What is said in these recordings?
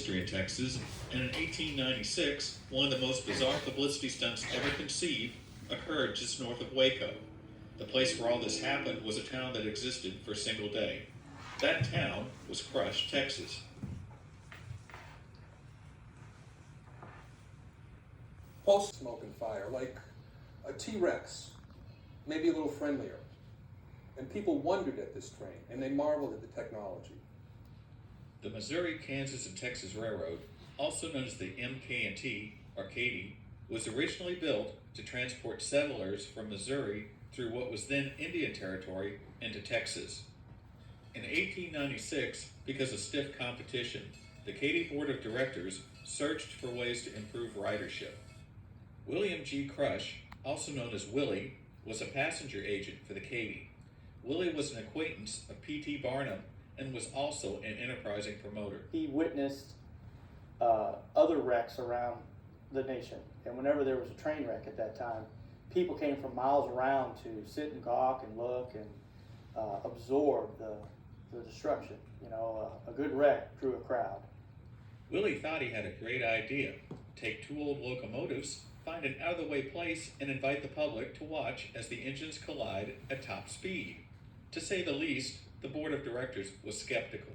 history in Texas, and in 1896, one of the most bizarre publicity stunts ever conceived occurred just north of Waco. The place where all this happened was a town that existed for a single day. That town was Crush, Texas. Post smoke and fire, like a T-Rex, maybe a little friendlier. And people wondered at this train, and they marveled at the technology. The Missouri, Kansas, and Texas Railroad, also known as the MK&T, or Katy, was originally built to transport settlers from Missouri through what was then Indian Territory into Texas. In 1896, because of stiff competition, the Katy Board of Directors searched for ways to improve ridership. William G. Crush, also known as Willie, was a passenger agent for the Katy. Willie was an acquaintance of P.T. Barnum and was also an enterprising promoter. He witnessed other wrecks around the nation, and whenever there was a train wreck at that time, people came from miles around to sit and gawk and look and absorb the destruction. You know, a good wreck drew a crowd. Willie thought he had a great idea. Take two old locomotives, find an out-of-the-way place, and invite the public to watch as the engines collide at top speed. To say the least, the board of directors was skeptical.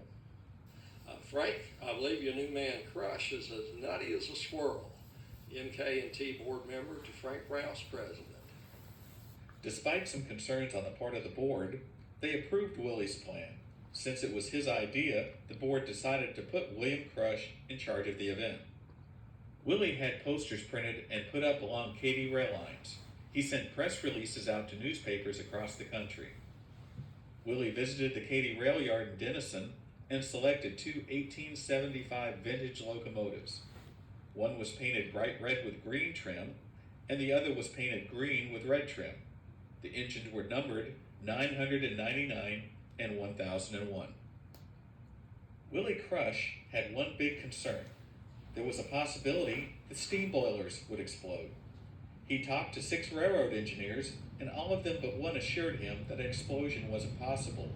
Frank, I believe your new man Crush is as nutty as a squirrel. MK&T board member to Frank Rouse, president. Despite some concerns on the part of the board, they approved Willie's plan. Since it was his idea, the board decided to put William Crush in charge of the event. Willie had posters printed and put up along Katy rail lines. He sent press releases out to newspapers across the country. Willie visited the Katy rail yard in Denison and selected two 1875 vintage locomotives. One was painted bright red with green trim, and the other was painted green with red trim. The engines were numbered 999 and 1001. Willie Crush had one big concern. There was a possibility that steam boilers would explode. He talked to 6 railroad engineers, and all of them but one assured him that an explosion wasn't possible.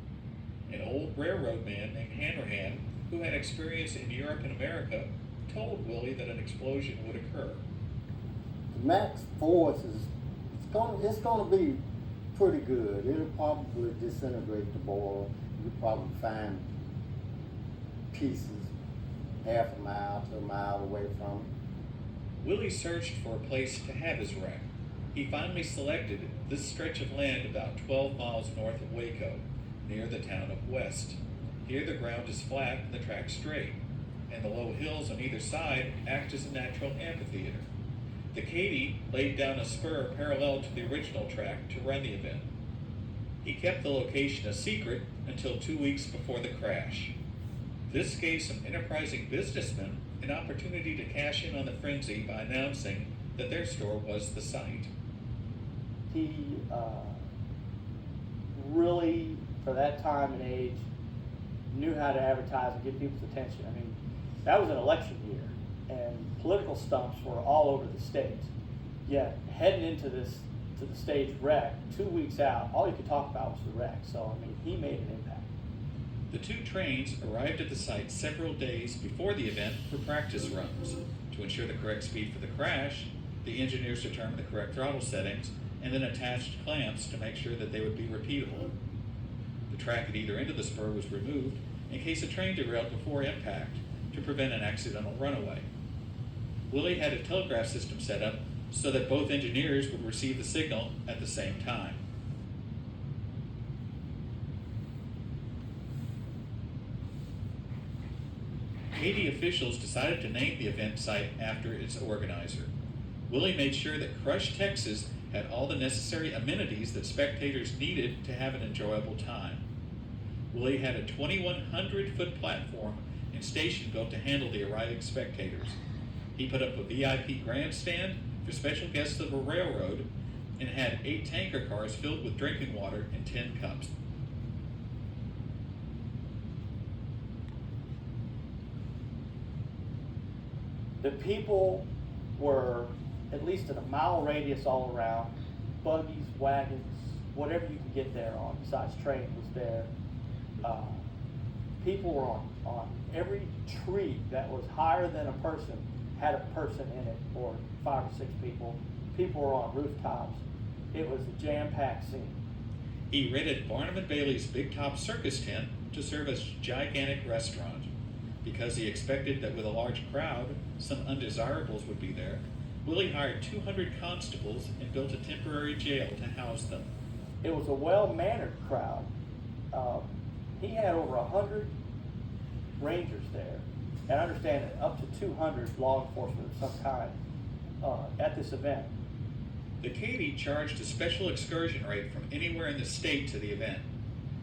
An old railroad man named Hanrahan, who had experience in Europe and America, told Willie that an explosion would occur. The max force is it's gonna be pretty good. It'll probably disintegrate the boiler. You'll probably find pieces half a mile to a mile away from it. Willie searched for a place to have his wreck. He finally selected this stretch of land about 12 miles north of Waco, near the town of West. Here the ground is flat and the track straight, and the low hills on either side act as a natural amphitheater. The Katy laid down a spur parallel to the original track to run the event. He kept the location a secret until 2 weeks before the crash. This gave some enterprising businessmen an opportunity to cash in on the frenzy by announcing that their store was the site. He really, for that time and age, knew how to advertise and get people's attention. I mean, that was an election year, and political stumps were all over the state. Yet, heading into the stage wreck, 2 weeks out, all you could talk about was the wreck. So, I mean, he made an impact. The 2 trains arrived at the site several days before the event for practice runs. To ensure the correct speed for the crash, the engineers determined the correct throttle settings and then attached clamps to make sure that they would be repeatable. The track at either end of the spur was removed in case a train derailed before impact to prevent an accidental runaway. Willie had a telegraph system set up so that both engineers would receive the signal at the same time. Katy officials decided to name the event site after its organizer. Willie made sure that Crush, Texas had all the necessary amenities that spectators needed to have an enjoyable time. Willie had a 2,100-foot platform and station built to handle the arriving spectators. He put up a VIP grandstand for special guests of the railroad and had 8 tanker cars filled with drinking water in tin cups. The people were at least in a mile radius all around. Buggies, wagons, whatever you could get there on besides train was there. people were on every tree that was higher than a person had a person in it, or 5 or 6 people. People were on rooftops. It was a jam-packed scene. He rented Barnum and Bailey's big top circus tent to serve as a gigantic restaurant. Because he expected that with a large crowd, some undesirables would be there, Willie hired 200 constables and built a temporary jail to house them. It was a well-mannered crowd. He had over 100 rangers there, and I understand that up to 200 law enforcement of some kind at this event. The Katy charged a special excursion rate from anywhere in the state to the event.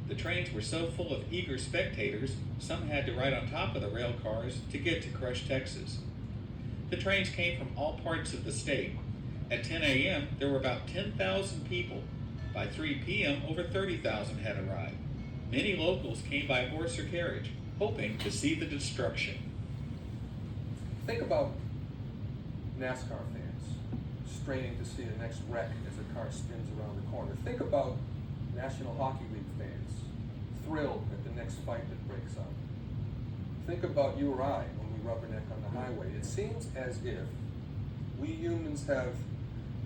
The trains were so full of eager spectators, some had to ride on top of the rail cars to get to Crush, Texas. The trains came from all parts of the state. At 10 a.m., there were about 10,000 people. By 3 p.m., over 30,000 had arrived. Many locals came by horse or carriage, hoping to see the destruction. Think about NASCAR fans straining to see the next wreck as the car spins around the corner. Think about National Hockey League fans thrilled at the next fight that breaks out. Think about you or I when we rubberneck on the highway. It seems as if we humans have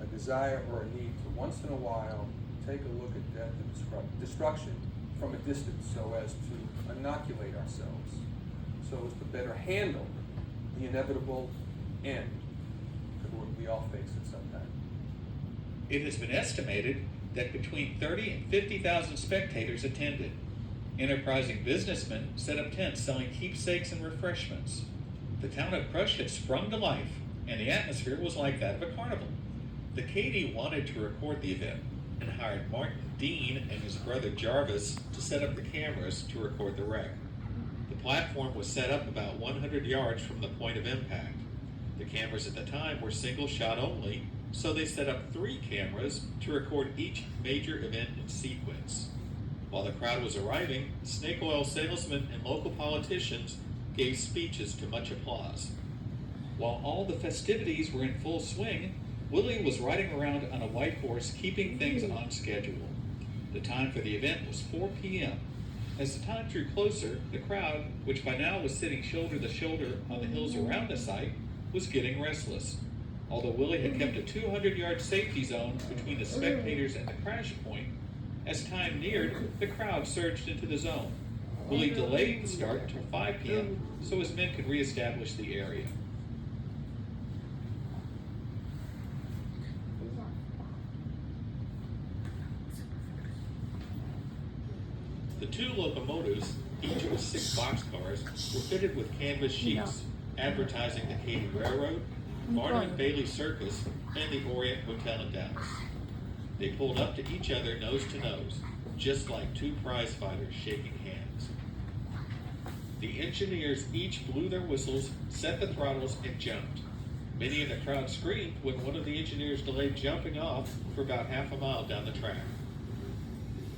a desire or a need to once in a while take a look at death and destruction from a distance so as to inoculate ourselves, so as to better handle the inevitable end that we all face at some time. It has been estimated that between 30 and 50,000 spectators attended. Enterprising businessmen set up tents selling keepsakes and refreshments. The town of Crush had sprung to life, and the atmosphere was like that of a carnival. The Katy wanted to record the event and hired Martin Dean and his brother Jarvis to set up the cameras to record the wreck. The platform was set up about 100 yards from the point of impact. The cameras at the time were single shot only, so they set up 3 cameras to record each major event in sequence. While the crowd was arriving, snake oil salesmen and local politicians gave speeches to much applause. While all the festivities were in full swing, Willie was riding around on a white horse, keeping things on schedule. The time for the event was 4 p.m. As the time drew closer, the crowd, which by now was sitting shoulder to shoulder on the hills around the site, was getting restless. Although Willie had kept a 200-yard safety zone between the spectators and the crash point, as time neared, the crowd surged into the zone. Willie delayed the start until 5 p.m. so his men could reestablish the area. The 2 locomotives, each with 6 boxcars, were fitted with canvas sheets, advertising the Katy Railroad, Barnum and Bailey Circus, and the Orient Hotel in Dallas. They pulled up to each other nose to nose, just like 2 prize fighters shaking hands. The engineers each blew their whistles, set the throttles, and jumped. Many in the crowd screamed when one of the engineers delayed jumping off for about half a mile down the track.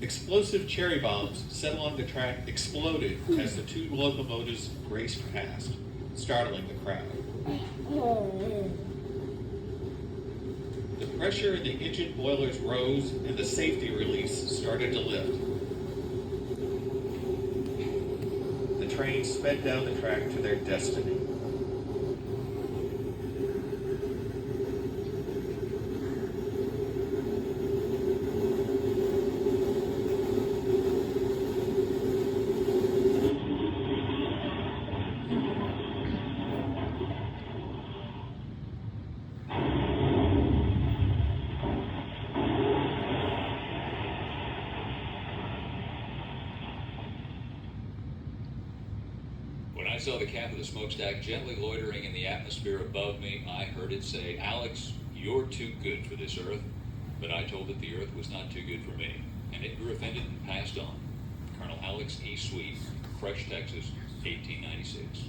Explosive cherry bombs set along the track exploded as the 2 locomotives raced past, startling the crowd. The pressure in the engine boilers rose and the safety release started to lift. The train sped down the track to their destiny. When I saw the cap of the smokestack gently loitering in the atmosphere above me, I heard it say, "Alex, you're too good for this earth." But I told it the earth was not too good for me, and it grew offended and passed on. Colonel Alex E. Sweet, Crush, Texas, 1896.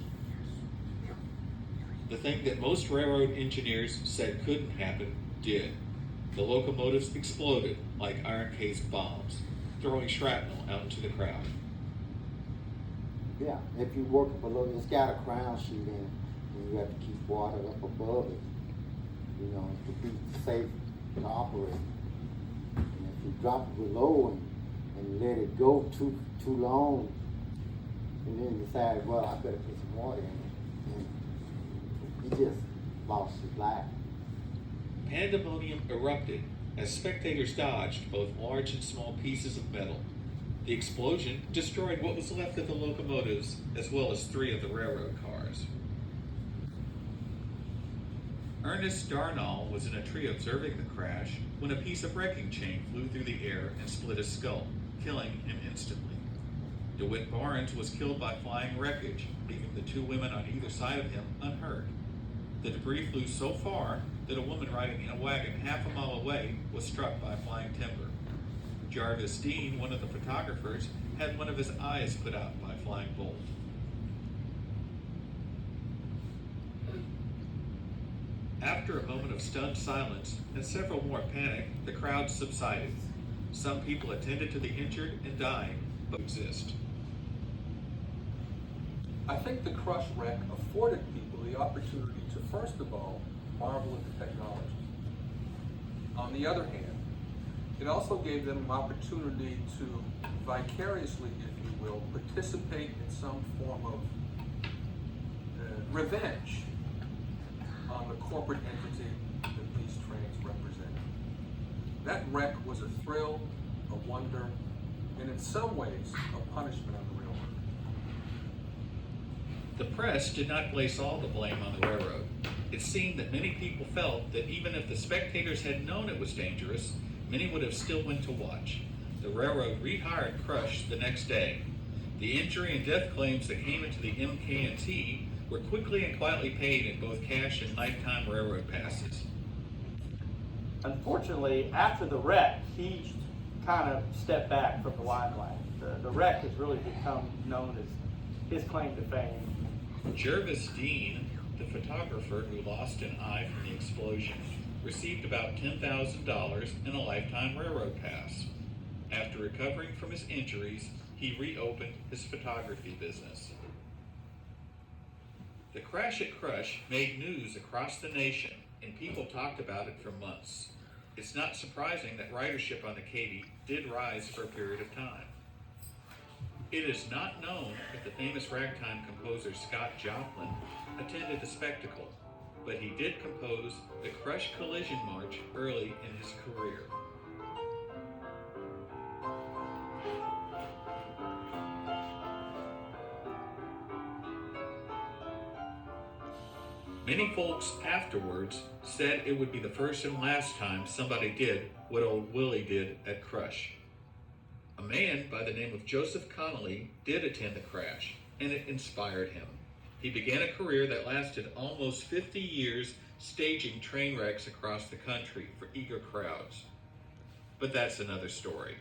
The thing that most railroad engineers said couldn't happen did. The locomotives exploded like iron-cased bombs, throwing shrapnel out into the crowd. Yeah, if you work below, it's got a crown sheet in it, and you have to keep water up above it, to be safe to operate. And if you drop it below and let it go too long, and then decided, well, I better put some water in it, and he just lost his life. Pandemonium erupted as spectators dodged both large and small pieces of metal. The explosion destroyed what was left of the locomotives, as well as 3 of the railroad cars. Ernest Darnall was in a tree observing the crash when a piece of wrecking chain flew through the air and split his skull, killing him instantly. DeWitt Barnes was killed by flying wreckage, leaving the 2 women on either side of him unhurt. The debris flew so far that a woman riding in a wagon half a mile away was struck by flying timber. Jarvis Dean, one of the photographers, had one of his eyes put out by a flying bolt. After a moment of stunned silence and several more panicked, the crowd subsided. Some people attended to the injured and dying, but exist. I think the crush wreck afforded people the opportunity to, first of all, marvel at the technology. On the other hand, it also gave them an opportunity to vicariously, if you will, participate in some form of revenge on the corporate entity that these trains represented. That wreck was a thrill, a wonder, and in some ways, a punishment on the railroad. The press did not place all the blame on the railroad. It seemed that many people felt that even if the spectators had known it was dangerous, many would have still went to watch. The railroad rehired Crush the next day. The injury and death claims that came into the MK&T were quickly and quietly paid in both cash and lifetime railroad passes. Unfortunately, after the wreck, he kind of stepped back from the limelight. The wreck has really become known as his claim to fame. Jarvis Dean, the photographer who lost an eye from the explosion, received about $10,000 and a lifetime railroad pass. After recovering from his injuries, he reopened his photography business. The crash at Crush made news across the nation, and people talked about it for months. It's not surprising that ridership on the Katy did rise for a period of time. It is not known if the famous ragtime composer Scott Joplin attended the spectacle, but he did compose the Crush Collision March early in his career. Many folks afterwards said it would be the first and last time somebody did what old Willie did at Crush. A man by the name of Joseph Connolly did attend the crash, and it inspired him. He began a career that lasted almost 50 years staging train wrecks across the country for eager crowds. But that's another story.